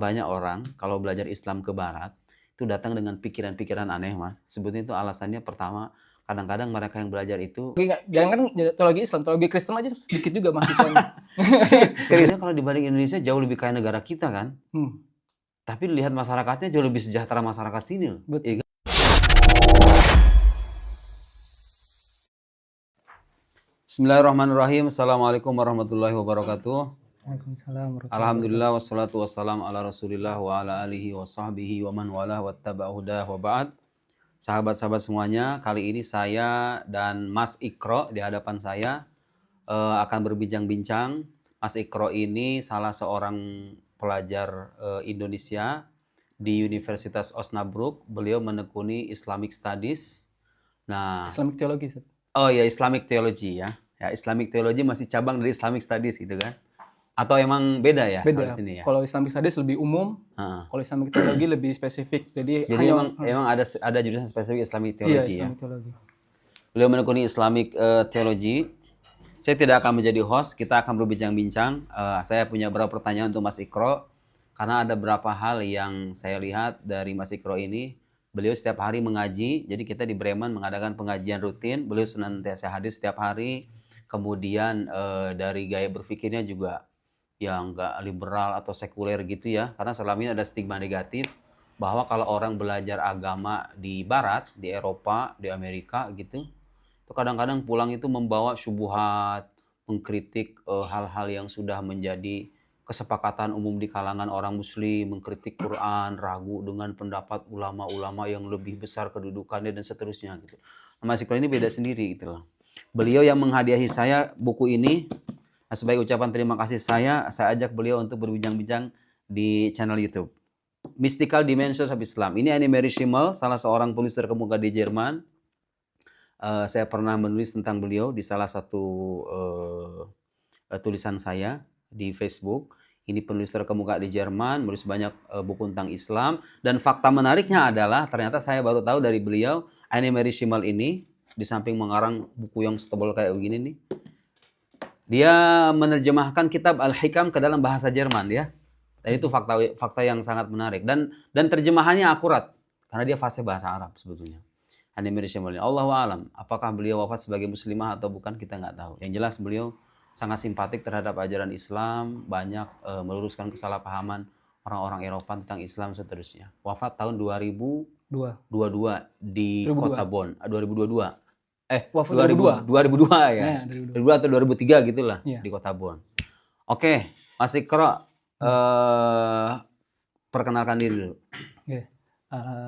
Banyak orang kalau belajar Islam ke barat, itu datang dengan pikiran-pikiran aneh, Mas. Sebetulnya itu alasannya pertama, kadang-kadang mereka yang belajar itu Jangan kan teologi Islam, teologi Kristen aja sedikit juga mahasiswanya. seriusnya kalau dibanding Indonesia jauh lebih kaya negara kita kan. Tapi lihat masyarakatnya jauh lebih sejahtera masyarakat sini loh. Betul. Bismillahirrahmanirrahim. Assalamualaikum warahmatullahi wabarakatuh. Waalaikumsalam warahmatullahi Alhamdulillah wassalatu wassalamu ala Rasulillah wa ala alihi wa sahbihi wa man walah wattaba'a hudah wa ba'd. Sahabat-sahabat semuanya, kali ini saya dan Mas Ikro di hadapan saya akan berbincang-bincang. Mas Ikro ini salah seorang pelajar Indonesia di Universitas Osnabrück. Beliau menekuni Islamic Studies. Nah, Islamic Theology. oh ya, Islamic Theology ya. Ya, Islamic Theology masih cabang dari Islamic Studies gitu kan? Atau emang beda ya? Beda. Di sini ya? Kalau Islamic Studies lebih umum, kalau Islamic Theology lebih spesifik. Jadi hanya, emang ada jurusan spesifik Islamic Theology ya? Islamic Theology. Beliau menekuni Islamic Theology. Saya tidak akan menjadi host, kita akan berbincang-bincang. Saya punya beberapa pertanyaan untuk Mas Ikro, karena ada beberapa hal yang saya lihat dari Mas Ikro ini. Beliau setiap hari mengaji, jadi kita di Bremen mengadakan pengajian rutin. Beliau senantiasa hadir setiap hari. Kemudian dari gaya berpikirnya juga yang enggak liberal atau sekuler gitu ya. Karena selama ini ada stigma negatif bahwa kalau orang belajar agama di barat, di Eropa, di Amerika gitu, itu kadang-kadang pulang itu membawa syubhat, mengkritik hal-hal yang sudah menjadi kesepakatan umum di kalangan orang muslim, mengkritik Quran, ragu dengan pendapat ulama-ulama yang lebih besar kedudukannya dan seterusnya gitu. Nah, Mas Ikro ini beda sendiri gitu loh. Beliau yang menghadiahi saya buku ini. Nah, sebagai ucapan terima kasih saya ajak beliau untuk berbincang-bincang di channel YouTube. Mystical Dimensions of Islam. Ini Annie Mary Schimmel, salah seorang penulis terkemuka di Jerman. Saya pernah menulis tentang beliau di salah satu tulisan saya di Facebook. Ini penulis terkemuka di Jerman, menulis banyak buku tentang Islam. Dan fakta menariknya adalah ternyata saya baru tahu dari beliau, Annie Mary Schimmel ini, di samping mengarang buku yang setebal kayak begini nih, dia menerjemahkan kitab Al-Hikam ke dalam bahasa Jerman ya. Dan itu fakta yang sangat menarik. Dan terjemahannya akurat. Karena dia fasih bahasa Arab sebetulnya. Annie Mary Schimmel. Allahu a'lam. Apakah beliau wafat sebagai muslimah atau bukan, kita nggak tahu. Yang jelas beliau sangat simpatik terhadap ajaran Islam. Banyak meluruskan kesalahpahaman orang-orang Eropa tentang Islam seterusnya. Wafat tahun 2022 di 2002. kota Bonn. 2022. Wafat 2002 ya. 2002 atau 2003 gitulah ya. Di kota Bonn. Oke, Mas Ikro, perkenalkan diri dulu. Oke.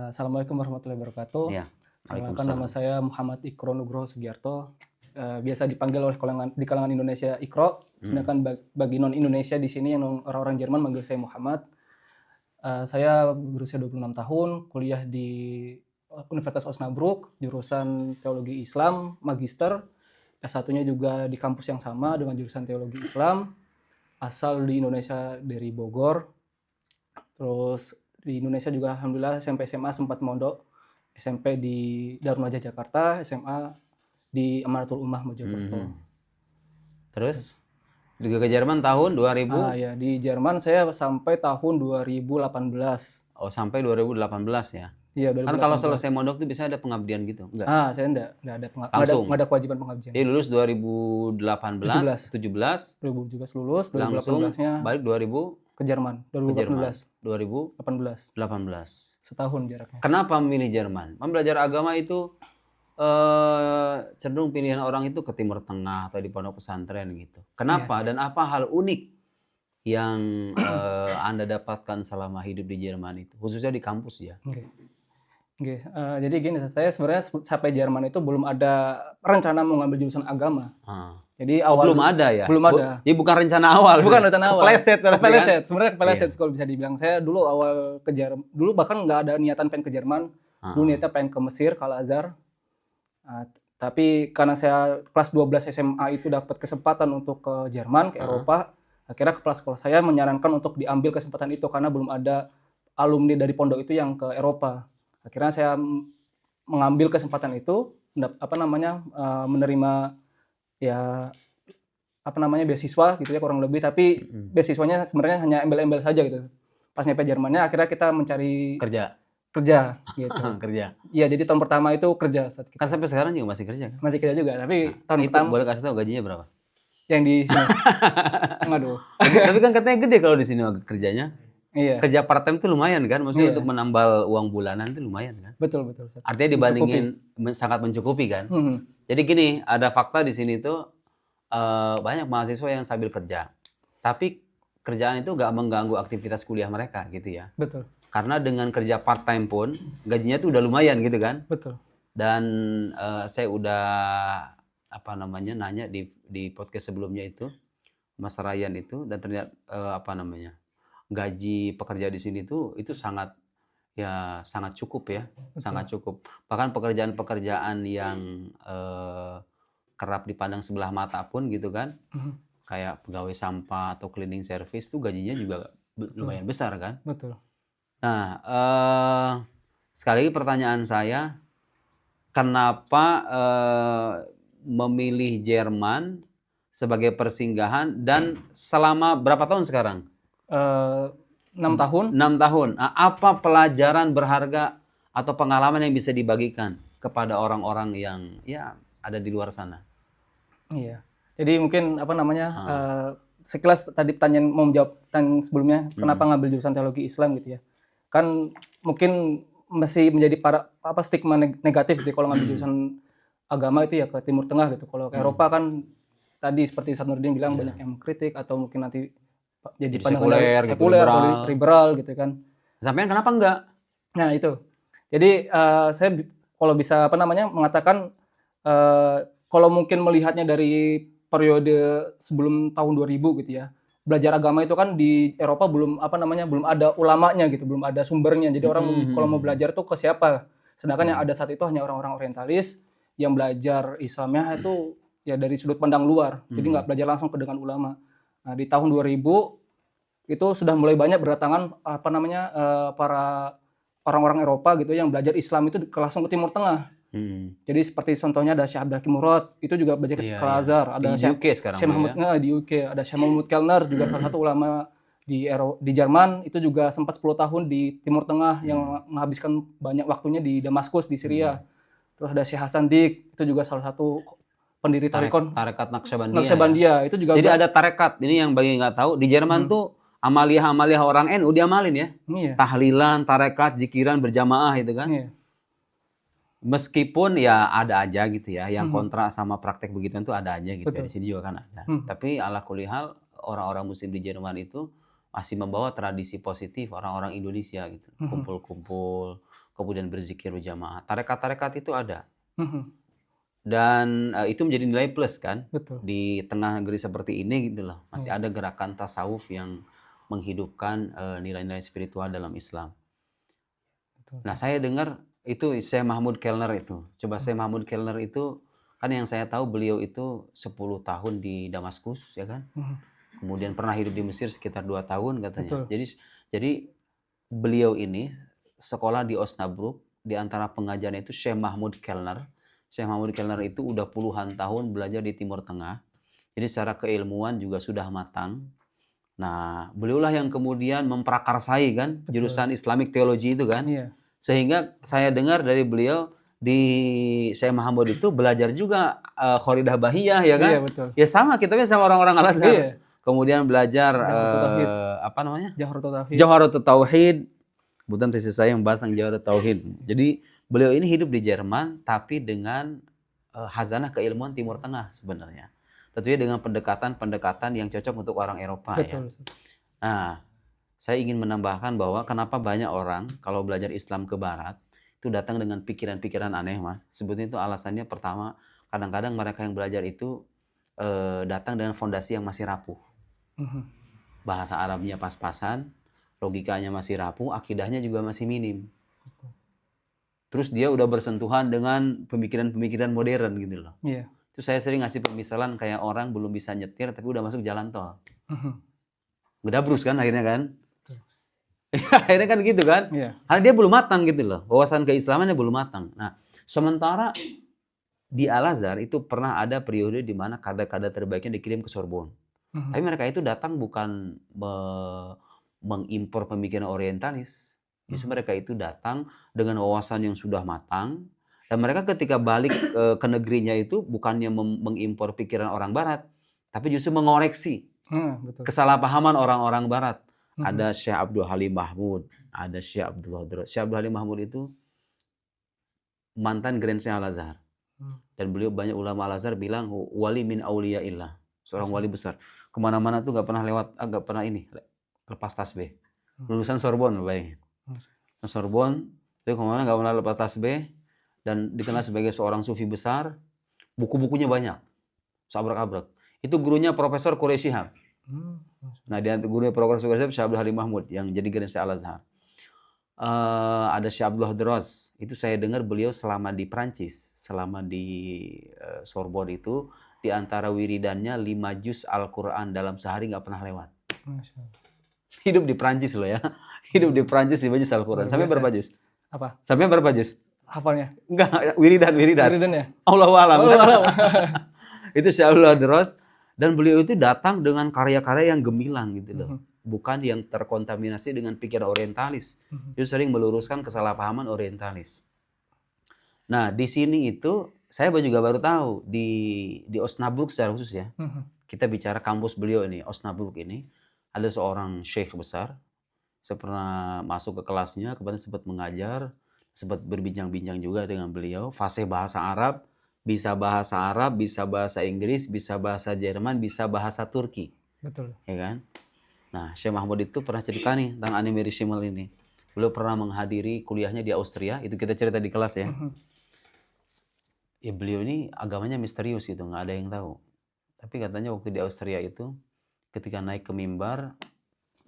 Assalamualaikum warahmatullahi wabarakatuh. Ya. Nama saya Muhammad Ikro Nugroho Sugiarto. Biasa dipanggil oleh di kalangan Indonesia Ikro. Sedangkan bagi non Indonesia di sini yang orang-orang Jerman manggil saya Muhammad. Saya berusia 26 tahun, kuliah di Universitas Osnabrück, jurusan Teologi Islam, Magister. S1-nya juga di kampus yang sama dengan jurusan Teologi Islam. Asal di Indonesia dari Bogor. Terus di Indonesia juga alhamdulillah SMP SMA sempat mondok. SMP di Darun Najah Jakarta, SMA di Amanatul Ummah Mojokerto. Terus juga ke Jerman tahun 2000? Ya, di Jerman saya sampai tahun 2018. Oh, sampai 2018 ya? Iya, 2018. Kan kalau selesai mondok itu biasanya ada pengabdian gitu, enggak? Saya enggak ada pengabdian. Langsung? Enggak ada kewajiban pengabdian. Jadi lulus 2018, 17 lulus, 2018-nya langsung balik 2000 ke Jerman, 2018. 2018. Setahun jaraknya. Kenapa memilih Jerman? Belajar agama itu cenderung pilihan orang itu ke Timur Tengah atau di pondok pesantren gitu. Kenapa? Dan apa hal unik yang Anda dapatkan selama hidup di Jerman itu, khususnya di kampus ya? Jadi gini, saya sebenarnya sampai Jerman itu belum ada rencana mau ngambil jurusan agama. Jadi awal belum ada ya? Belum ada. Jadi bukan rencana awal. Bukan rencana awal. Kepleset. Sebenarnya kepleset kalau bisa dibilang. Saya dulu awal ke Jerman, dulu bahkan nggak ada niatan pengen ke Jerman. Dulu niatnya pengen ke Mesir, ke Al-Azhar. Tapi karena saya kelas 12 SMA itu dapat kesempatan untuk ke Jerman, ke Eropa. Akhirnya kepala sekolah saya menyarankan untuk diambil kesempatan itu karena belum ada alumni dari pondok itu yang ke Eropa. Akhirnya saya mengambil kesempatan itu, menerima beasiswa gitu ya kurang lebih, tapi beasiswanya sebenarnya hanya embel-embel saja gitu. pas nyampe Jermannya akhirnya kita mencari Kerja. kerja gitu. Kerja. Iya, jadi tahun pertama itu kerja saat Kan kita. sampai sekarang juga masih kerja kan? Masih kerja juga, tapi tahun Itu pertama boleh kasih tahu gajinya berapa? yang di sini. Waduh. Tapi kan katanya gede kalau di sini kerjanya. Iya, Kerja part time tuh lumayan kan? Maksudnya Iya. untuk menambal uang bulanan tuh lumayan kan? betul betul. Ustaz. Artinya dibandingin sangat mencukupi kan? Mhm. Jadi gini, ada fakta di sini tuh banyak mahasiswa yang sambil kerja. Tapi kerjaan itu nggak mengganggu aktivitas kuliah mereka gitu ya. Betul, Karena dengan kerja part time pun gajinya tuh udah lumayan gitu kan? betul. Dan saya udah nanya di podcast sebelumnya itu Mas Ryan itu, dan ternyata gaji pekerja di sini tuh itu sangat cukup ya, sangat cukup. Bahkan pekerjaan-pekerjaan yang kerap dipandang sebelah mata pun gitu kan, Mhm. kayak pegawai sampah atau cleaning service tuh gajinya juga lumayan besar kan. Betul. Nah, sekali lagi pertanyaan saya, kenapa memilih Jerman sebagai persinggahan dan selama berapa tahun sekarang? 6 tahun. 6 tahun. Nah, apa pelajaran berharga atau pengalaman yang bisa dibagikan kepada orang-orang yang ya ada di luar sana? Iya. Jadi mungkin sekilas tadi pertanyaan mau menjawab pertanyaan sebelumnya, kenapa ngambil jurusan teologi Islam gitu ya. Kan mungkin masih menjadi stigma negatif gitu kalau ngambil jurusan agama itu ya ke Timur Tengah gitu. Kalau ke Eropa kan tadi seperti Ustaz Nurdin bilang banyak yang kritik atau mungkin nanti jadi sekuler, gitu, sekuler atau liberal gitu kan. Sampean kenapa enggak? Nah itu. Jadi saya kalau bisa mengatakan kalau mungkin melihatnya dari periode sebelum tahun 2000 gitu ya. Belajar agama itu kan di Eropa belum belum ada ulamanya gitu, belum ada sumbernya. Jadi orang kalau mau belajar tuh ke siapa? Sedangkan yang ada saat itu hanya orang-orang orientalis yang belajar Islamnya itu ya dari sudut pandang luar. Jadi nggak belajar langsung ke dengan ulama. Nah, di tahun 2000 itu sudah mulai banyak berdatangan para orang-orang Eropa gitu yang belajar Islam itu langsung ke Timur Tengah. Jadi seperti contohnya ada Syekh Abdul Hakim Murad, itu juga belajar ke Al-Azhar. Ada di UK sekarang Syekh Mahmud di UK, ada Syekh Mahmud Kellner juga salah satu ulama di Jerman, itu juga sempat 10 tahun di Timur Tengah yang menghabiskan banyak waktunya di Damaskus di Syria. Terus ada Syekh Hasan Dik, itu juga salah satu pendiri tarekat Naqsyabandiyah. Itu juga jadi ada tarekat. Ini yang bagi nggak tahu, di Jerman tuh amaliah-amaliah orang NU diamalin ya. Iya. Tahlilan, tarekat, zikiran berjamaah itu kan. Iya. Meskipun ya ada aja gitu ya, yang kontra sama praktek begituan tuh ada aja gitu ya. Betul. Di sini juga kan ada. Tapi ala kulli hal orang-orang muslim di Jerman itu masih membawa tradisi positif orang-orang Indonesia gitu. Kumpul-kumpul, kemudian berzikir berjamaah. Tarekat-tarekat itu ada. Dan itu menjadi nilai plus kan. Betul. Di tengah negeri seperti ini gitu loh. Masih ada gerakan tasawuf yang menghidupkan nilai-nilai spiritual dalam Islam. Betul. Nah, saya dengar itu Syekh Mahmud Kellner itu. Coba Syekh Mahmud Kellner itu kan yang saya tahu beliau itu 10 tahun di Damaskus ya kan. Kemudian pernah hidup di Mesir sekitar 2 tahun katanya. Betul. Jadi beliau ini sekolah di Osnabrück, di antara pengajarnya itu Syekh Mahmud Kellner. Syekh Mahmud Kellner itu udah puluhan tahun belajar di Timur Tengah. Jadi secara keilmuan juga sudah matang. Nah, beliaulah yang kemudian memprakarsai kan jurusan Islamic Theology itu kan. Iya. Sehingga saya dengar dari beliau di Syekh Mahmud itu belajar juga Khoridah Bahiyah ya kan? Iya, betul. Ya sama, kita kan sama orang-orang Al-Azhar. Iya. Kemudian belajar Jawharatut Tauhid. Kemudian tesis saya membahas tentang Jawharatut Tauhid. Jadi beliau ini hidup di Jerman tapi dengan hazanah keilmuan Timur Tengah sebenarnya. Tentunya dengan pendekatan-pendekatan yang cocok untuk orang Eropa. Betul. Ya. Nah, saya ingin menambahkan bahwa kenapa banyak orang kalau belajar Islam ke Barat itu datang dengan pikiran-pikiran aneh, Mas. Sebetulnya itu alasannya pertama, kadang-kadang mereka yang belajar itu datang dengan fondasi yang masih rapuh. Bahasa Arabnya pas-pasan, logikanya masih rapuh, akidahnya juga masih minim. Terus dia udah bersentuhan dengan pemikiran-pemikiran modern gitu loh. Iya. Itu saya sering ngasih permisalan kayak orang belum bisa nyetir tapi udah masuk jalan tol. Gedabrus kan akhirnya kan? Akhirnya kan gitu kan? Iya. Karena dia belum matang gitu loh. Wawasan keislamannya belum matang. Nah, sementara di Al-Azhar itu pernah ada periode di mana kader-kader terbaiknya dikirim ke Sorbonne. Tapi mereka itu datang bukan mengimpor pemikiran orientalis. Justru mereka itu datang dengan wawasan yang sudah matang, dan mereka ketika balik ke negerinya itu bukannya mengimpor pikiran orang barat, tapi justru mengoreksi Betul. kesalahpahaman orang-orang barat. Ada Syekh Abdul Halim Mahmud, ada Syekh Abdullah Dros. Syekh Abdul Halim Mahmud itu mantan Grand Syekh Al-Azhar. Dan beliau banyak ulama Al-Azhar bilang wali min auliyaillah, seorang wali besar. Kemana-mana tuh nggak pernah lewat, nggak pernah ini lepas tasbih. Lulusan Sorbonne, baik. Sorbonne, itu kemana nggak pernah lepas tasbih, dan dikenal sebagai seorang sufi besar. Buku-bukunya banyak, sabrak-abrak. Itu gurunya Profesor Quraish Shihab. Nah, dia gurunya Profesor Quraish Shihab, Syekh Abdul Halim Mahmud yang jadi Grand Syekh Al-Azhar. Ada Syekh Abdullah Dros. Itu saya dengar beliau selama di Prancis, selama di Sorbonne itu, di antara wiridannya 5 juz Al-Quran dalam sehari nggak pernah lewat. Hidup di Prancis loh ya. Hidup di Prancis 5 juz Al-Quran. Sampai berapa juz? Apa? Sampai berapa juz? Hafalnya? Enggak, wiridan. Wiridan ya? Allahu a'lam. Itu Syekh Abdullah Dros, dan beliau itu datang dengan karya-karya yang gemilang gitu loh. Bukan yang terkontaminasi dengan pikiran orientalis. Dia sering meluruskan kesalahpahaman orientalis. Nah, di sini itu saya juga baru tahu di Osnabrück secara khusus ya. Kita bicara kampus beliau ini, Osnabrück ini, ada seorang syekh besar. Saya pernah masuk ke kelasnya, kemudian sempat mengajar, sempat berbincang-bincang juga dengan beliau, fasih bahasa Arab, bisa bahasa Arab, bisa bahasa Inggris, bisa bahasa Jerman, bisa bahasa Turki. Betul. Ya kan? Nah, Syekh Mahmud itu pernah cerita nih tentang Annemir Schimmel ini. Beliau pernah menghadiri kuliahnya di Austria, itu kita cerita di kelas ya. Ya beliau ini agamanya misterius gitu, nggak ada yang tahu. Tapi katanya waktu di Austria itu, ketika naik ke mimbar,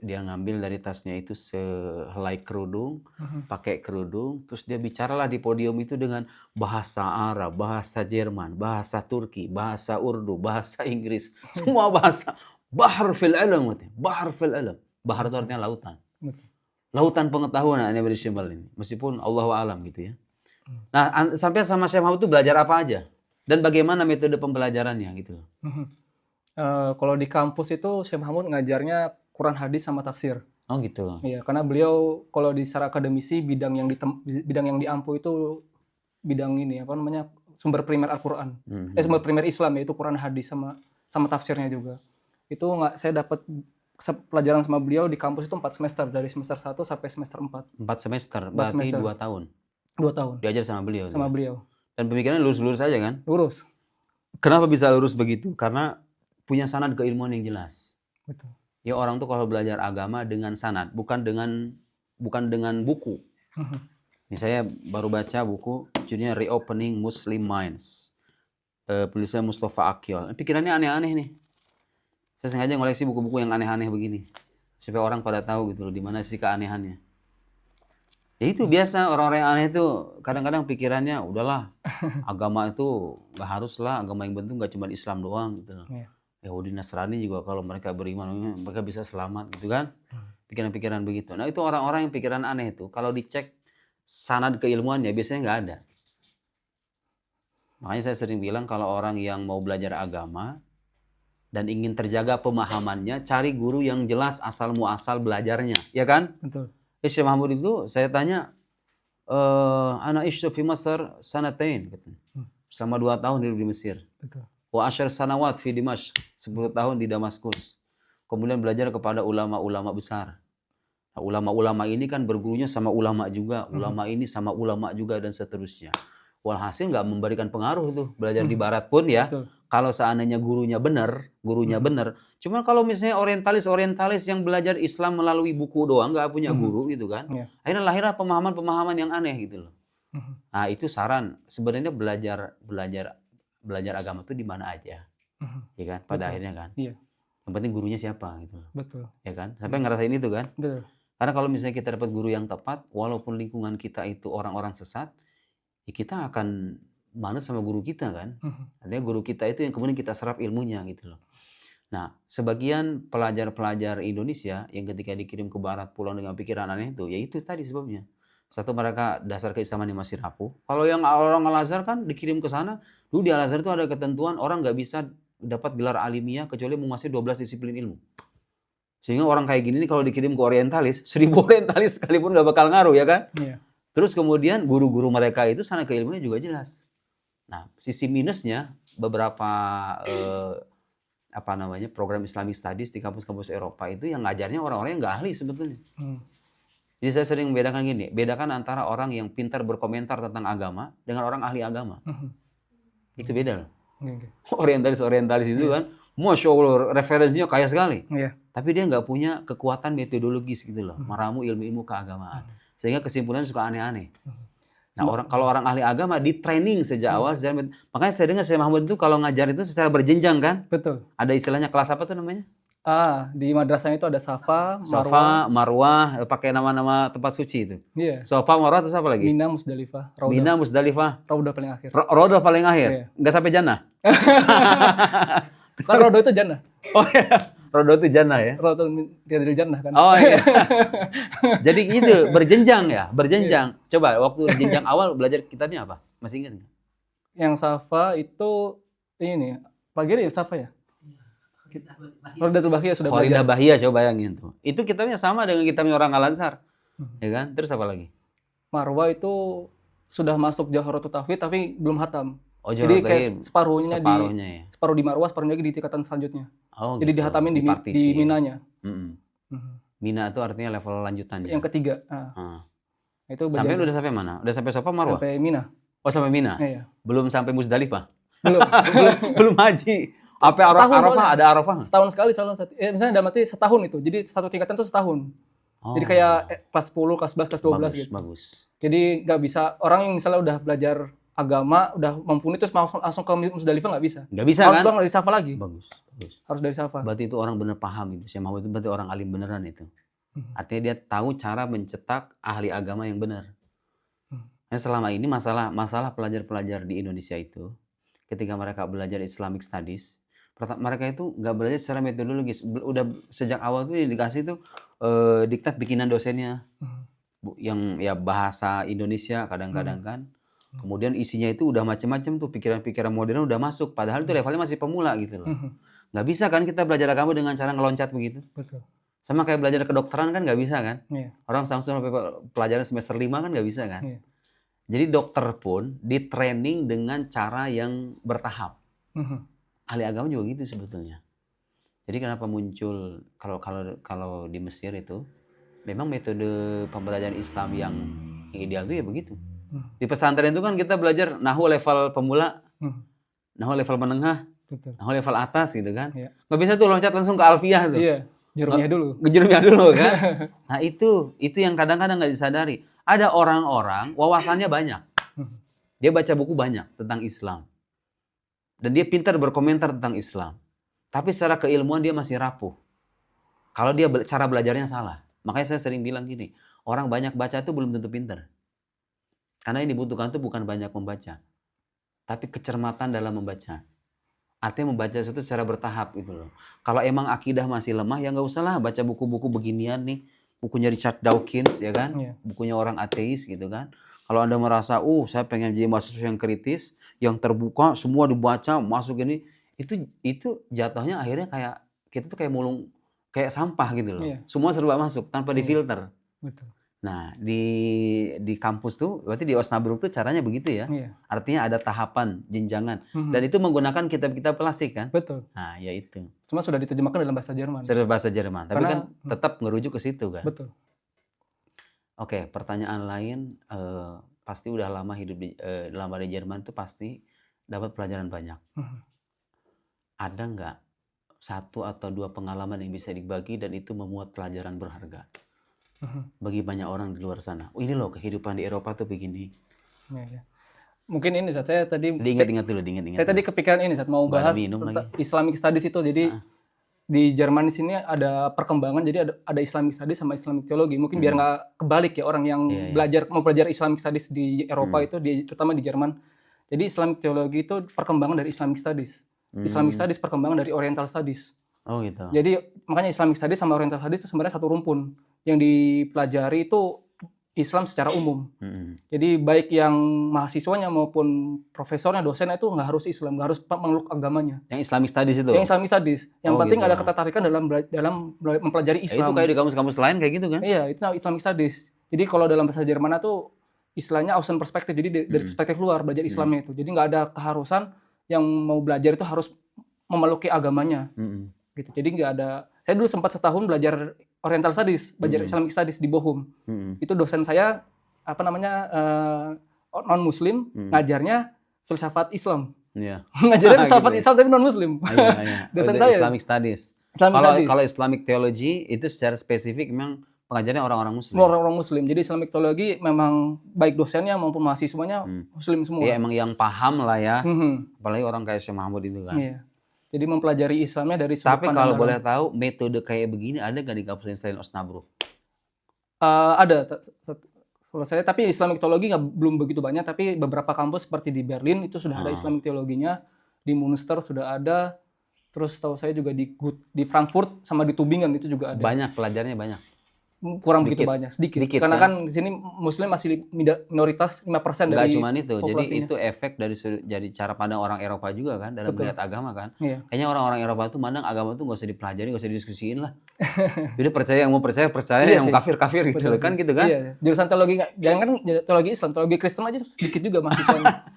dia ngambil dari tasnya itu sehelai kerudung, pakai kerudung, terus dia bicaralah di podium itu dengan bahasa Arab, bahasa Jerman, bahasa Turki, bahasa Urdu, bahasa Inggris, semua bahasa. Bahar fil ilm, bahar fil ilm. Bahar itu artinya lautan. Lautan pengetahuan Annemir Schimmel ini, meskipun Allahu a'lam gitu ya. Nah, sampai sama Syekh Mahmud itu belajar apa aja? Dan bagaimana metode pembelajarannya gitu loh. Kalau di kampus itu Syekh Mahmud ngajarnya Quran hadis sama tafsir. Oh gitu. Iya, karena beliau kalau di secara akademisi bidang yang diampu itu bidang ini apa namanya? Sumber primer Al-Qur'an. Sumber primer Islam, yaitu Quran hadis sama tafsirnya juga. Itu saya dapat pelajaran sama beliau di kampus itu 4 semester, dari semester 1 sampai semester 4. 4 semester, berarti 2 tahun. 2 tahun. Diajar sama beliau. Sama beliau. Dan pemikirannya lurus-lurus aja kan? Lurus. Kenapa bisa lurus begitu? Karena punya sanad keilmuan yang jelas. Betul. Ya orang tuh kalau belajar agama dengan sanad, bukan dengan buku. Ini saya baru baca buku judulnya Reopening Muslim Minds. Penulisnya Mustafa Akyol. Pikirannya aneh-aneh nih. Saya sengaja ngoleksi buku-buku yang aneh-aneh begini. Supaya orang pada tahu gitu loh, di mana sih keanehannya. Ya itu biasa, orang-orang yang aneh itu kadang-kadang pikirannya, udahlah, agama itu nggak harus lah, agama yang penting nggak cuma Islam doang gitu loh. Yahudi Nasrani juga kalau mereka beriman, mereka bisa selamat gitu kan. Pikiran-pikiran begitu. Nah itu orang-orang yang pikiran aneh itu, kalau dicek sanad keilmuannya biasanya nggak ada. Makanya saya sering bilang kalau orang yang mau belajar agama, dan ingin terjaga pemahamannya, cari guru yang jelas asal muasal belajarnya, ya kan? Betul. Syekh Mahmud itu saya tanya, ana ishtu fi Masr sanatain, katanya. Selama 2 tahun hidup di Mesir. Betul. Wa 10 sanawat fi Dimashq, 10 tahun di Damaskus. Kemudian belajar kepada ulama-ulama besar. Nah, ulama-ulama ini kan bergurunya sama ulama juga, ulama ini sama ulama juga dan seterusnya. Walhasil nggak memberikan pengaruh tuh belajar di Barat pun ya. Betul. Kalau seandainya gurunya benar. Cuman kalau misalnya orientalis yang belajar Islam melalui buku doang, nggak punya guru gitu kan. Akhirnya lahirlah pemahaman-pemahaman yang aneh gitu loh. Nah itu saran, sebenarnya belajar agama itu di mana aja. Ya kan, pada akhirnya kan. Iya. Yang penting gurunya siapa gitu loh. Betul. Ya kan, sampai ngerasain itu kan. Betul. Karena kalau misalnya kita dapat guru yang tepat, walaupun lingkungan kita itu orang-orang sesat, ya kita akan manut sama guru kita kan. Artinya guru kita itu yang kemudian kita serap ilmunya gitu loh. Nah, sebagian pelajar-pelajar Indonesia yang ketika dikirim ke barat pulang dengan pikiran aneh itu, ya itu tadi sebabnya. Satu, mereka dasar keislamannya masih rapuh. Kalau yang orang Al-Azhar kan dikirim ke sana, dulu di Al-Azhar itu ada ketentuan orang nggak bisa dapat gelar alimiah kecuali menguasai 12 disiplin ilmu. Sehingga orang kayak gini nih kalau dikirim ke orientalis, 1000 orientalis sekalipun nggak bakal ngaruh ya kan? Iya. Terus kemudian guru-guru mereka itu sana keilmuannya juga jelas. Nah, sisi minusnya beberapa program Islamic Studies di kampus-kampus Eropa itu yang ngajarnya orang-orang yang nggak ahli sebetulnya. Jadi saya sering membedakan gini, bedakan antara orang yang pintar berkomentar tentang agama dengan orang ahli agama. Itu beda loh. Orientalis itu kan, Masya Allah referensinya kaya sekali. Iya. Tapi dia nggak punya kekuatan metodologis gitu loh, meramu ilmu-ilmu keagamaan. Sehingga kesimpulannya suka aneh-aneh. Nah, kalau orang ahli agama di training sejak awal, makanya saya dengar Syekh Mahmud itu kalau ngajar itu secara berjenjang kan? Betul. Ada istilahnya kelas apa tuh namanya? Di madrasahnya itu ada Safa, Safa, Marwah, pakai nama-nama tempat suci itu. Iya. Safa, Marwah terus apa lagi? Mina, Musdalifah, Raudah. Mina, Musdalifah. Raudah paling akhir. Raudah paling akhir. Iya. Nggak sampai jannah. Kan Raudah itu jannah. Oh iya. Raudah itu jannah ya. Raudah dari jannah kan. Oh iya. Jadi itu berjenjang ya, berjenjang. Coba waktu jenjang awal belajar kitabnya apa? Masih ingat nggak? Yang Safa itu ini, pagi ya Safa ya? Khoridatul Bahiyah sudah Khoridah belajar. Bahiyah, coba bayangin tuh. Itu kitabnya sama dengan kitabnya orang Al-Azhar. Ya kan? Terus apa lagi? Marwah itu sudah masuk Jawharatul Tauhid tapi belum hatam. Oh, Jadi Jawharatul kayak separuhnya ya. separuh di Marwah, separuhnya lagi di tingkatan selanjutnya. Oh, jadi gitu. dihatamin Dipartisi di ya. Minanya. Mina itu artinya level lanjutannya. Yang ketiga. Itu sampai udah sampai mana? Udah sampai Safa, Marwah? Sampai Mina. Oh, sampai Mina? Iya. Belum sampai Musdalifah? Belum. belum haji. Apa Arafah? Ada Arafah? Setahun sekali selalu. Misalnya dalam arti setahun itu. Jadi satu tingkatan itu setahun. Jadi kayak kelas 10, kelas 11, kelas 12 gitu. Bagus. Jadi nggak bisa orang yang misalnya udah belajar agama, udah mumpuni terus langsung ke Musdalifah nggak bisa. Nggak bisa harus kan? Harus dari Safa lagi. Bagus. Harus dari Safa. Berarti itu orang bener paham itu. Syekh Mahmud itu berarti orang alim beneran itu. Artinya dia tahu cara mencetak ahli agama yang benar. Nah, selama ini masalah pelajar-pelajar di Indonesia itu, ketika mereka belajar Islamic Studies, mereka itu nggak belajar secara metodologis. Udah sejak awal tuh dikasih tuh diktat bikinan dosennya, yang ya bahasa Indonesia kadang-kadang kan. Kemudian isinya itu udah macam-macam tuh pikiran-pikiran modern udah masuk. Padahal itu levelnya masih pemula gitu loh. Nggak bisa kan kita belajar agama dengan cara ngeloncat begitu. Betul. Sama kayak belajar kedokteran kan nggak bisa kan. Iya. Orang langsung sampai pelajaran semester 5 kan nggak bisa kan. Iya. Jadi dokter pun di training dengan cara yang bertahap. Ahli agama juga gitu sebetulnya. Jadi kenapa muncul kalau di Mesir itu memang metode pembelajaran Islam yang ideal itu ya begitu. Di pesantren itu kan kita belajar nahwu level pemula, nahwu level menengah, nahwu level atas gitu kan. Iya. Nggak bisa tuh loncat langsung ke alfiyah tuh. Iya, jurumiyah dulu. Jurumiyah dulu kan. Nah itu yang kadang-kadang nggak disadari. Ada orang-orang wawasannya banyak. Dia baca buku banyak tentang Islam. Dan dia pintar berkomentar tentang Islam. Tapi secara keilmuan dia masih rapuh. Kalau dia cara belajarnya salah. Makanya saya sering bilang gini, orang banyak baca itu belum tentu pintar. Karena yang dibutuhkan itu bukan banyak membaca, tapi kecermatan dalam membaca. Artinya membaca itu secara bertahap gitu loh. Kalau emang akidah masih lemah, ya nggak usah lah baca buku-buku beginian nih. Bukunya Richard Dawkins ya kan, bukunya orang ateis gitu kan. Kalau Anda merasa, saya pengen jadi mahasiswa yang kritis, yang terbuka, semua dibaca, masuk ini, itu jatuhnya akhirnya kayak kita tuh kayak mulung, kayak sampah gitu loh. Semua serba masuk tanpa difilter. Betul. Nah, di kampus tuh, berarti di Osnabrück tuh caranya begitu ya. Artinya ada tahapan, jenjangan. Dan itu menggunakan kitab-kitab klasik kan? Betul. Nah, ya itu. Cuma sudah diterjemahkan dalam bahasa Jerman. Bahasa Jerman. Tapi kan tetap ngerujuk ke situ kan? Betul. Oke, pertanyaan lain, pasti udah lama hidup lama di Jerman tuh pasti dapat pelajaran banyak. Ada nggak satu atau dua pengalaman yang bisa dibagi dan itu memuat pelajaran berharga bagi banyak orang di luar sana? Ini loh kehidupan di Eropa tuh begini. Ya. Mungkin ini saat saya tadi diingat dulu. Saya tadi kepikiran ini saat mau bahas tentang Islamic Studies itu. Jadi di Jerman di sini ada perkembangan. Jadi ada Islamic Studies sama Islamic Theology. Mungkin biar nggak kebalik ya orang yang mau belajar Islamic Studies di Eropa itu, terutama di Jerman. Jadi Islamic Theology itu perkembangan dari Islamic Studies. Islamic Studies perkembangan dari Oriental Studies. Oh gitu. Jadi makanya Islamic Studies sama Oriental Studies itu sebenarnya satu rumpun. Yang dipelajari itu Islam secara umum. Mm-mm. Jadi baik yang mahasiswanya maupun profesornya, dosennya itu nggak harus Islam, nggak harus memeluk agamanya. Yang Islamic Studies itu? Yang Islamic Studies. Yang Oh, penting gitu. ada ketertarikan dalam mempelajari Itu Islam. kayak di kampus-kampus lain kayak gitu kan? Iya, itu Islamic Studies. Jadi kalau dalam bahasa Jerman itu istilahnya außen perspektif. Jadi dari perspektif luar belajar Islamnya itu. Jadi nggak ada keharusan yang mau belajar itu harus memeluki agamanya. Mm-mm. Gitu. Jadi nggak ada. Saya dulu sempat setahun belajar Oriental Studies, belajar Islamic Studies di Bochum. Mm-mm. Itu dosen saya non Muslim, ngajarnya filsafat Islam. Iya. Ngajarnya filsafat Gitu ya. Islam tapi non Muslim. Iya, iya. Dosen Itu saya. Islamic Studies. Islamic Studies. Kalau Islamic Theology itu secara spesifik memang pengajarnya orang-orang Muslim. Orang-orang Muslim. Jadi Islamic Theology memang baik dosennya maupun mahasiswanya Muslim semua. Iya, emang yang paham lah ya. Mhm. Apalagi orang kayak Syekh Mahmud itu kan. Iya. Jadi mempelajari Islamnya dari sudut Tapi pandang kalau dalam. boleh tahu metode kayak begini ada nggak di kampus yang selain Osnabrück? Ada. Kalau saya, tapi Islamic Theology belum begitu banyak, tapi beberapa kampus seperti di Berlin itu sudah ada Islamic Theologinya, di Münster sudah ada, terus tahu saya juga di Frankfurt sama di Tübingen itu juga ada. Banyak pelajarnya banyak. Kurang begitu banyak, sedikit. Karena kan di sini Muslim masih minoritas 5% Nggak dari cuma itu, jadi populasinya. itu efek dari cara pandang orang Eropa juga kan dalam melihat agama kan. Iya. Kayaknya orang-orang Eropa tuh mandang agama tuh nggak usah dipelajari, nggak usah didiskusiin lah. Jadi percaya yang mau percaya, Iya yang sih. kafir gitu loh kan gitu kan. Iya, jurusan teologi jangan kan teologi Islam, teologi Kristen aja sedikit juga mahasiswanya.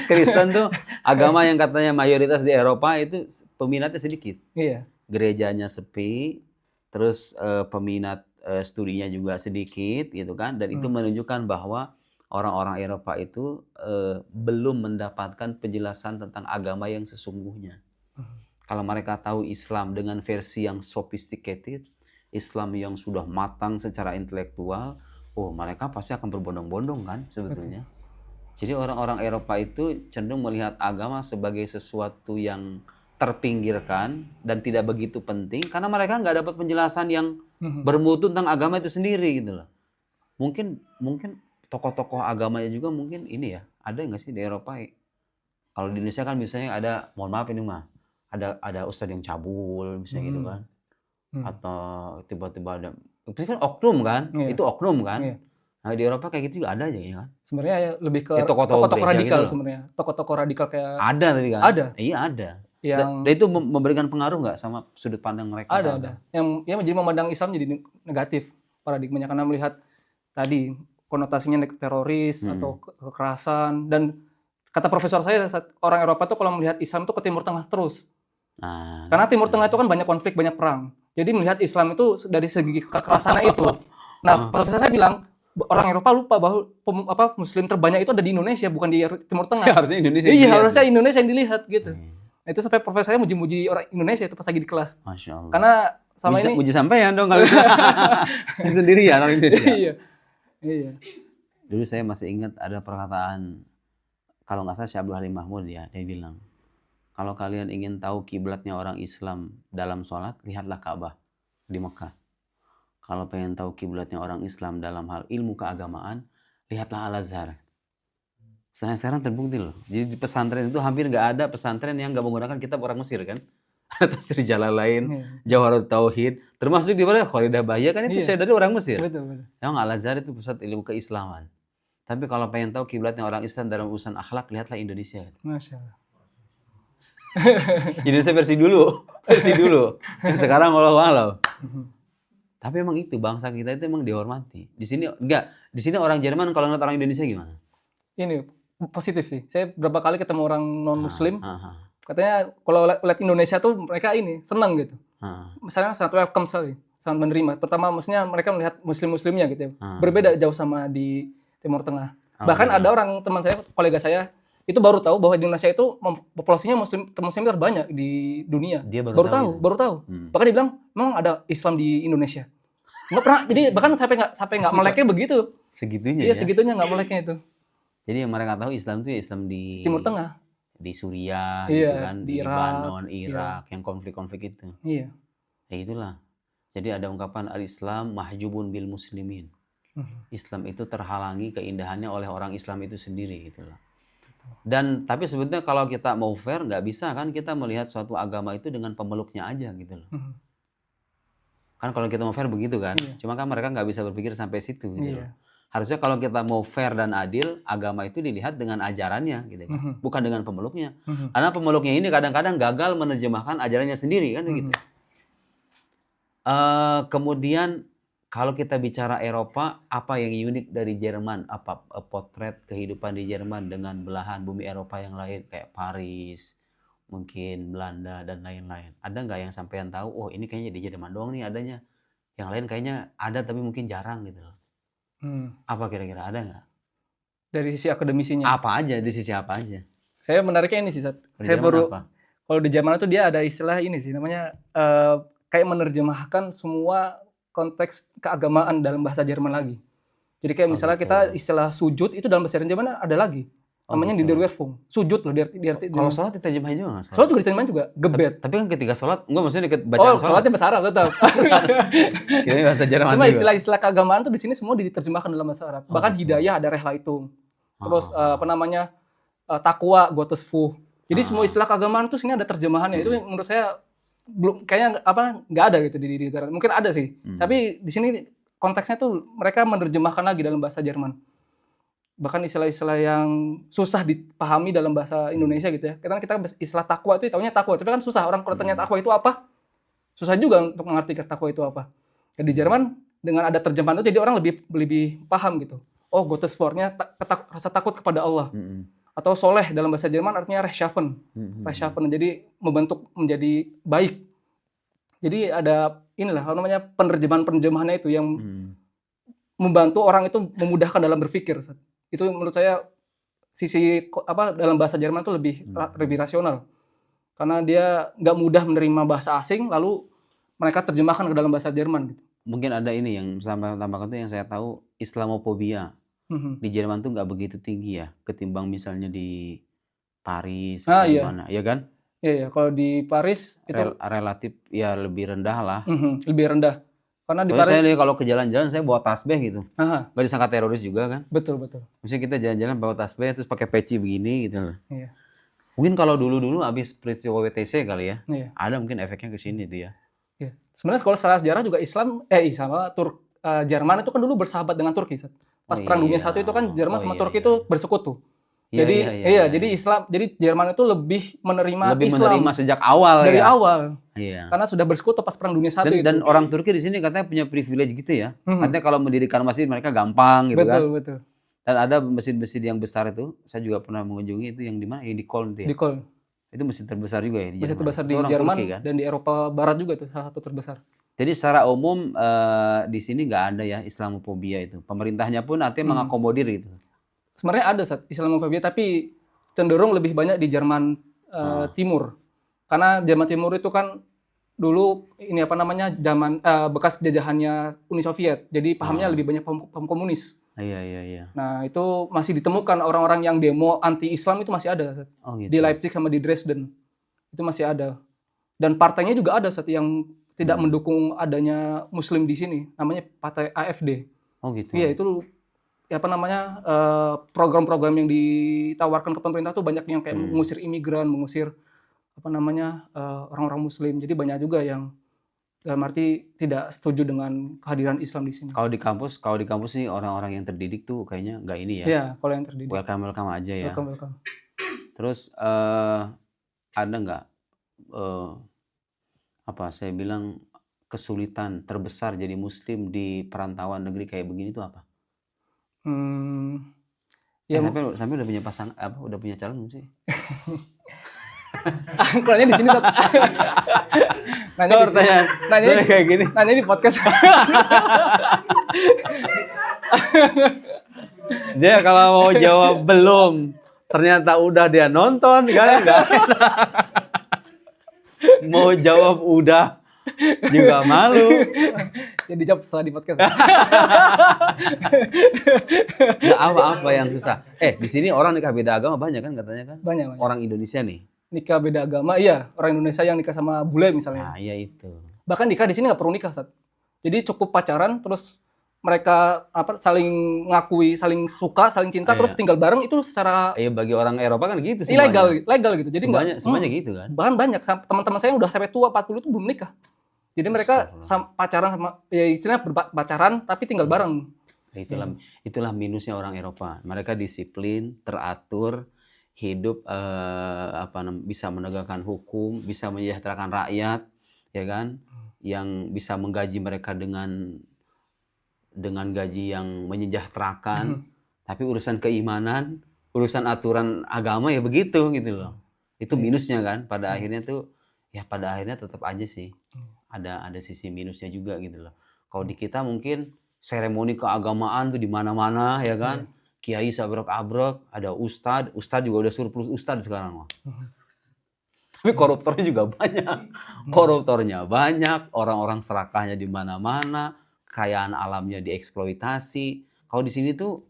Kristen tuh agama yang katanya mayoritas di Eropa itu peminatnya sedikit. Iya. Gerejanya sepi, terus peminat studinya juga sedikit gitu kan, dan itu menunjukkan bahwa orang-orang Eropa itu belum mendapatkan penjelasan tentang agama yang sesungguhnya. Kalau mereka tahu Islam dengan versi yang sophisticated, Islam yang sudah matang secara intelektual, mereka pasti akan berbondong-bondong kan sebetulnya. Jadi orang-orang Eropa itu cenderung melihat agama sebagai sesuatu yang terpinggirkan dan tidak begitu penting karena mereka nggak dapat penjelasan yang bermutu tentang agama itu sendiri gitu loh. Mungkin tokoh-tokoh agamanya juga mungkin ini ya, ada nggak sih di Eropa? Kalau di Indonesia kan misalnya ada, mohon maaf ini mah, ada ustadz yang cabul misalnya gitu kan, atau tiba-tiba ada, itu kan oknum kan, itu oknum kan. Iya. Nah di Eropa kayak gitu juga ada aja ya kan. Sebenarnya lebih ke tokoh-tokoh tokoh-tokoh gereja radikal gitu loh. sebenarnya. Tokoh-tokoh radikal kayak Ada tapi kan? Ada. Iya ada. yang Dan itu memberikan pengaruh nggak sama sudut pandang mereka? ada. Yang jadi memandang Islam jadi negatif paradigmanya karena melihat tadi konotasinya teroris atau kekerasan, dan kata profesor saya orang Eropa tuh kalau melihat Islam tuh ke Timur Tengah terus. Nah, Karena Timur Tengah itu kan banyak konflik, banyak perang. Jadi melihat Islam itu dari segi kekerasannya itu. Nah, profesor saya bilang orang Eropa lupa bahwa Muslim terbanyak itu ada di Indonesia, bukan di Timur Tengah. harusnya Indonesia. Iya, harusnya Indonesia yang dilihat gitu. Nah, itu sampai profesor saya muji-muji orang Indonesia itu pas lagi di kelas. Masya Allah. Karena sama ini Muji sampean dong kalau itu. Sendirian orang Indonesia. Iya. Dulu saya masih ingat ada perkataan, kalau nggak salah Syekh Abdul Halim Mahmud ya, dia bilang, kalau kalian ingin tahu kiblatnya orang Islam dalam sholat, lihatlah Ka'bah di Mekah. Kalau pengen tahu kiblatnya orang Islam dalam hal ilmu keagamaan, lihatlah Al-Azhar. Sekarang terbukti loh. Jadi di pesantren itu hampir nggak ada pesantren yang nggak menggunakan kitab orang Mesir kan. Ada tafsir Jalalain, Jawharut Tauhid, termasuk di mana Kharidah Bahya kan itu saya dari orang Mesir. Betul. Yang Al-Azhar itu pusat ilmu keislaman. Tapi kalau pengen tahu kiblatnya orang Islam dalam urusan akhlak, lihatlah Indonesia. Masya Allah. Indonesia versi dulu. Sekarang walau. Tapi emang itu bangsa kita itu emang dihormati. Di sini enggak. Di sini orang Jerman kalau ngeliat orang Indonesia gimana? Ini positif sih. Saya berapa kali ketemu orang non Muslim, katanya kalau lihat Indonesia tuh mereka ini senang gitu. Misalnya sangat welcome sekali, sangat menerima. Pertama maksudnya mereka melihat Muslimnya gitu ya. Berbeda jauh sama di Timur Tengah. Bahkan ada orang teman saya, kolega saya, itu baru tahu bahwa di Indonesia itu populasinya Muslim terbanyak di dunia. Dia baru tahu. Bahkan dia bilang, memang ada Islam di Indonesia. Nggak pernah. Jadi bahkan sampai nggak meleknya begitu. Segitunya Iya, ya. segitunya nggak meleknya itu. Jadi yang mereka tahu Islam itu ya Islam di Timur Tengah. Di Suriah Iya, gitu kan, di Lebanon, Irak, yang konflik-konflik itu. Iya. Ya itulah. Jadi ada ungkapan al-Islam mahjubun bil muslimin. Islam itu terhalangi keindahannya oleh orang Islam itu sendiri gitu loh. Dan tapi sebetulnya kalau kita mau fair nggak bisa kan kita melihat suatu agama itu dengan pemeluknya aja gitu loh. Kan kalau kita mau fair begitu kan. Cuma kan mereka nggak bisa berpikir sampai situ gitu loh. Harusnya kalau kita mau fair dan adil, agama itu dilihat dengan ajarannya, gitu kan, bukan dengan pemeluknya. Karena pemeluknya ini kadang-kadang gagal menerjemahkan ajarannya sendiri, kan gitu. Kemudian kalau kita bicara Eropa, apa yang unik dari Jerman? Apa potret kehidupan di Jerman dengan belahan bumi Eropa yang lain kayak Paris, mungkin Belanda dan lain-lain. Ada nggak yang sampean tahu? Oh, ini kayaknya di Jerman doang nih adanya. Yang lain kayaknya ada tapi mungkin jarang gitu loh. Apa kira-kira ada nggak? Dari sisi akademisinya. Apa aja, di sisi apa aja? Saya menariknya ini sih, Sat. Saya baru kalau di Jerman itu dia ada istilah ini sih, namanya kayak menerjemahkan semua konteks keagamaan dalam bahasa Jerman lagi. Jadi kayak misalnya kita istilah sujud itu dalam bahasa Jerman ada lagi. Namanya di Niederwerfung. Sujud loh di arti kalau sholat diterjemahin juga nggak? Sholat juga diterjemahin juga, gebet. Tapi kan ketika sholat, enggak maksudnya bacaan sholat. Sholatnya bahasa Arab tetap. Kira bahasa Jerman. Cuma istilah-istilah keagamaan tuh di sini semua diterjemahkan dalam bahasa Arab. Bahkan hidayah ada Rehlaitung. Terus takwa, Gottesfurcht. Jadi semua istilah keagamaan tuh sini ada terjemahannya. Itu menurut saya belum kayaknya nggak ada gitu di negara. Mungkin ada sih. Tapi di sini konteksnya tuh mereka menerjemahkan lagi dalam bahasa Jerman. Bahkan istilah-istilah yang susah dipahami dalam bahasa Indonesia gitu ya. Karena kita istilah takwa itu taunya takwa, tapi kan susah. Orang kalau tanya takwa itu apa, susah juga untuk mengerti takwa itu apa. Dan di Jerman dengan ada terjemahan itu jadi orang lebih paham gitu. Oh, Gottesfurcht-nya rasa takut kepada Allah. Atau soleh dalam bahasa Jerman artinya Rechtschaffen. Rechtschaffen, jadi membentuk menjadi baik. Jadi ada inilah namanya penerjemahan-penerjemahannya itu yang membantu orang itu memudahkan dalam berpikir. Itu menurut saya sisi dalam bahasa Jerman itu lebih rasional. Karena dia nggak mudah menerima bahasa asing lalu mereka terjemahkan ke dalam bahasa Jerman gitu. Mungkin ada ini yang tambahkan tuh yang saya tahu, Islamophobia. Di Jerman tuh nggak begitu tinggi ya ketimbang misalnya di Paris atau di mana, ya kan? Iya, kalau di Paris itu relatif ya lebih rendah lah. Lebih rendah. Karena di Paris saya nih kalau ke jalan-jalan saya bawa tasbih gitu. Nggak disangka teroris juga kan? Betul. Misalnya kita jalan-jalan bawa tasbih terus pakai peci begini gitu loh. Iya. Mungkin kalau dulu habis peristiwa WTC kali ya. Iya. Ada mungkin efeknya ke sini tuh ya. Iya. Sebenarnya kalau secara sejarah juga Jerman itu kan dulu bersahabat dengan Turki. Pas Perang Dunia I itu kan Jerman sama Turki itu bersekutu. Jadi jadi Jerman itu lebih menerima Islam sejak awal dari awal. Iya. Karena sudah bersekutu pas Perang Dunia I dan orang Turki di sini katanya punya privilege gitu ya. Katanya kalau mendirikan masjid mereka gampang gitu kan. Betul. Dan ada masjid-masjid yang besar itu, saya juga pernah mengunjungi itu yang di mana? Yang di Köln itu ya. Di Köln. Itu masjid terbesar juga ya di Jerman. Masjid terbesar di Jerman Turki, kan? Dan di Eropa Barat juga itu salah satu terbesar. Jadi secara umum di sini nggak ada ya Islamophobia itu. Pemerintahnya pun artinya mengakomodir gitu. Sebenarnya ada Islamophobia tapi cenderung lebih banyak di Jerman Timur. Karena Jerman Timur itu kan dulu zaman bekas jajahannya Uni Soviet. Jadi pahamnya lebih banyak paham komunis. Iya. Nah, itu masih ditemukan orang-orang yang demo anti-Islam itu masih ada. Gitu. Di Leipzig sama di Dresden. Itu masih ada. Dan partainya juga ada yang tidak mendukung adanya Muslim di sini. Namanya Partai AfD. Gitu. Iya, itu program-program yang ditawarkan ke pemerintah tuh banyak yang kayak mengusir imigran, mengusir orang-orang Muslim. Jadi banyak juga yang dalam arti tidak setuju dengan kehadiran Islam di sini. Kalau di kampus nih orang-orang yang terdidik tuh kayaknya nggak ini ya. Iya, kalau yang terdidik. Welcome aja ya. Welcome. Terus ada nggak saya bilang kesulitan terbesar jadi Muslim di perantauan negeri kayak begini tuh apa? Sampai udah punya pasangan udah punya calon belum sih? Nanya di sini nanya kayak gini. Nanya di podcast. Dia kalau mau jawab belum, ternyata udah dia nonton kan enggak. Mau jawab udah juga malu. Jadi jawab setelah di podcast. Nggak apa-apa yang susah. Di sini orang nikah beda agama banyak kan katanya kan? Banyak. Orang Indonesia nih. Nikah beda agama, iya. Orang Indonesia yang nikah sama bule misalnya. Nah, iya itu. Bahkan nikah di sini nggak perlu nikah, Jadi cukup pacaran, terus mereka saling ngakui, saling suka, saling cinta, terus tinggal bareng itu secara. Iya, bagi orang Eropa kan gitu sih. Legal gitu. Jadi semuanya gitu kan. Bahkan banyak teman-teman saya yang udah sampai tua 40 itu belum nikah. Jadi mereka pacaran sama, ya istilahnya pacaran tapi tinggal bareng. Itulah minusnya orang Eropa. Mereka disiplin, teratur, hidup bisa menegakkan hukum, bisa menyejahterakan rakyat, ya kan? Yang bisa menggaji mereka dengan gaji yang menyejahterakan. Tapi urusan keimanan, urusan aturan agama ya begitu gitu loh. Itu minusnya kan. Pada akhirnya tetap aja sih ada sisi minusnya juga gitu loh. Kalau di kita mungkin seremoni keagamaan tuh di mana-mana ya kan. Kiai sabrok-abrok, ada ustadz juga udah surplus ustadz sekarang mah. Tapi koruptornya juga banyak. Koruptornya banyak, orang-orang serakahnya di mana-mana, kekayaan alamnya dieksploitasi. Kalau di sini tuh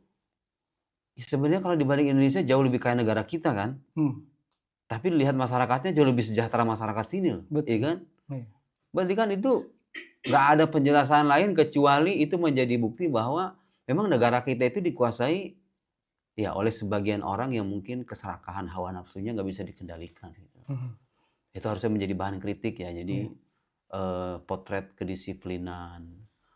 ya sebenarnya kalau dibanding Indonesia jauh lebih kaya negara kita kan. Tapi lihat masyarakatnya jauh lebih sejahtera masyarakat sini loh. Iya kan? Berarti kan itu nggak ada penjelasan lain kecuali itu menjadi bukti bahwa memang negara kita itu dikuasai ya oleh sebagian orang yang mungkin keserakahan hawa nafsunya nggak bisa dikendalikan. Gitu. Itu harusnya menjadi bahan kritik ya. Jadi potret kedisiplinan,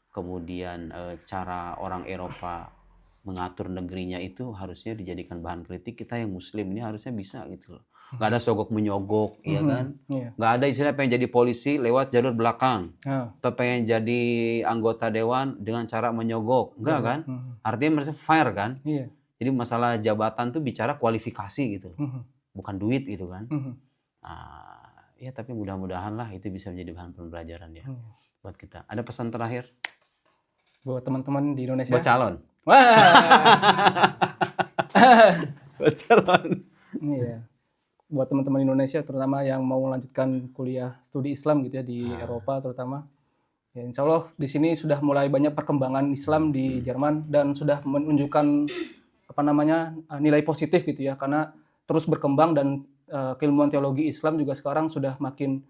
kemudian cara orang Eropa mengatur negerinya itu harusnya dijadikan bahan kritik. Kita yang Muslim ini harusnya bisa gitu loh. Nggak ada sogok menyogok, ya kan? Nggak ada istilah pengen jadi polisi lewat jalur belakang. Atau pengen jadi anggota dewan dengan cara menyogok. Enggak kan? Artinya mereka fair kan? Jadi masalah jabatan tuh bicara kualifikasi gitu. Bukan duit gitu kan? Ya tapi mudah-mudahan lah itu bisa menjadi bahan pembelajaran ya buat kita. Ada pesan terakhir? Buat teman-teman di Indonesia? Buat calon? Buat calon? Iya. Buat teman-teman Indonesia terutama yang mau melanjutkan kuliah studi Islam gitu ya di Eropa terutama. Ya, insya Allah di sini sudah mulai banyak perkembangan Islam di Jerman dan sudah menunjukkan nilai positif gitu ya karena terus berkembang dan keilmuan teologi Islam juga sekarang sudah makin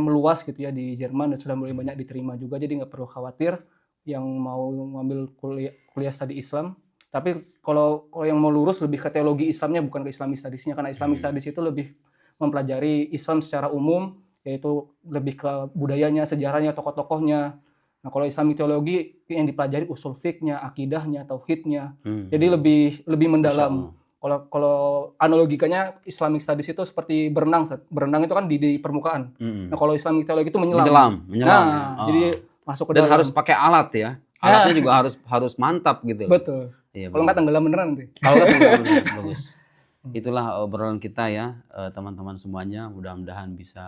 meluas gitu ya di Jerman dan sudah mulai banyak diterima juga, jadi nggak perlu khawatir yang mau ngambil kuliah studi Islam. Tapi kalau yang mau lurus lebih ke teologi Islamnya bukan ke Islamic Studies-nya, karena Islamic Studies itu lebih mempelajari Islam secara umum, yaitu lebih ke budayanya, sejarahnya, tokoh-tokohnya. Nah, kalau Islamic teologi yang dipelajari usul fiknya, akidahnya, tauhidnya. Jadi lebih mendalam. Kalau analogikanya Islamic Studies itu seperti berenang. Berenang itu kan di permukaan. Nah, kalau Islamic teologi itu menyelam. Nah, jadi masuk ke dan dalam. harus pakai alat ya. Alatnya juga harus mantap gitu. Betul. Iya, kalau nggak tenggelam beneran nanti. Kalau nggak tenggelam beneran, bagus. Itulah obrolan kita ya, teman-teman semuanya. Mudah-mudahan bisa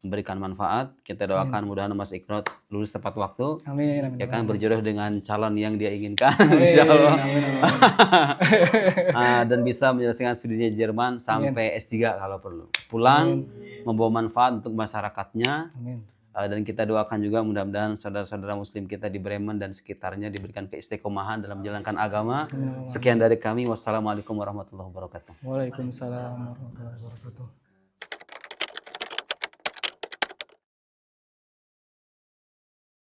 memberikan manfaat. Kita doakan mudah-mudahan Mas Ikro lulus tepat waktu. Amin. Ya kan, berjodoh dengan calon yang dia inginkan. Insya Allah. Dan bisa menyelesaikan studinya di Jerman sampai S3 kalau perlu. Pulang membawa manfaat untuk masyarakatnya. Amin. Dan kita doakan juga mudah-mudahan saudara-saudara muslim kita di Bremen dan sekitarnya diberikan keistiqomahan dalam menjalankan agama. Sekian dari kami. Wassalamualaikum warahmatullahi wabarakatuh. Waalaikumsalam warahmatullahi wabarakatuh.